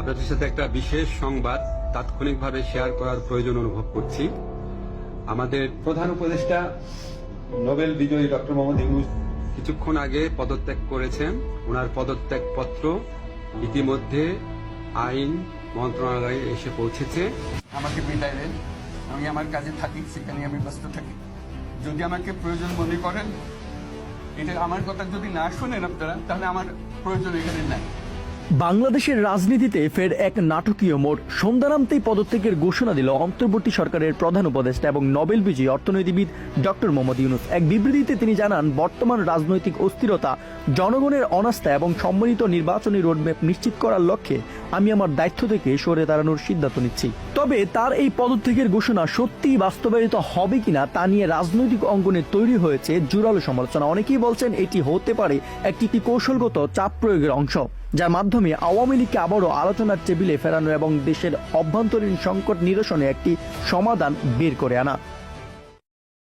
আপনাদের সাথে একটা বিশেষ সংবাদ তাৎক্ষণিকভাবে শেয়ার করার প্রয়োজন অনুভব করছি। আমাদের প্রধান উপদেষ্টা নোবেল বিজয়ী ডক্টর মোহাম্মদ ইউনূস কিছুক্ষণ আগে পদত্যাগ করেছেন। ওনার পদত্যাগ পত্র ইতিমধ্যে আইন মন্ত্রণালয়ে এসে পৌঁছেছে। আমাকে বিদায় দেন, আমি আমার কাজে থাকি, সেখানে আমি ব্যস্ত থাকি। যদি আমাকে প্রয়োজন মনে করেন, এটা আমার কথা যদি না শোনেন আপনারা, তাহলে আমার প্রয়োজন এখানে নাই। বাংলাদেশের রাজনীতিতে ফের এক নাটকীয় মোড়। সন্ধ্যা নামতেই পদত্যাগের ঘোষণা দিল অন্তর্বর্তী সরকারের প্রধান উপদেষ্টা এবং নোবেল বিজয়ী অর্থনীতিবিদ ডক্টর মোহাম্মদ ইউনূস। এক বিবৃতিতে তিনি জানান, বর্তমান রাজনৈতিক অস্থিরতা, জনগণের অনাস্থা এবং সম্মিলিত নির্বাচনী রোডম্যাপ নিশ্চিত করার লক্ষ্যে আমি আমার দায়িত্ব থেকে সরে দাঁড়ানোর সিদ্ধান্ত নিচ্ছি। তবে তার এই পদত্যাগের ঘোষণা সত্যিই বাস্তবায়িত হবে কিনা তা নিয়ে রাজনৈতিক অঙ্গনে তৈরি হয়েছে জোরালো সমালোচনা। অনেকেই বলছেন এটি হতে পারে একটি কৌশলগত চাপ প্রয়োগের অংশ, যার মাধ্যমে আওয়ামী লীগকে আবারও আলোচনার টেবিলে ফেরানো এবং দেশের অভ্যন্তরীণ সংকট নিরসনে একটি সমাধান বের করে আনা।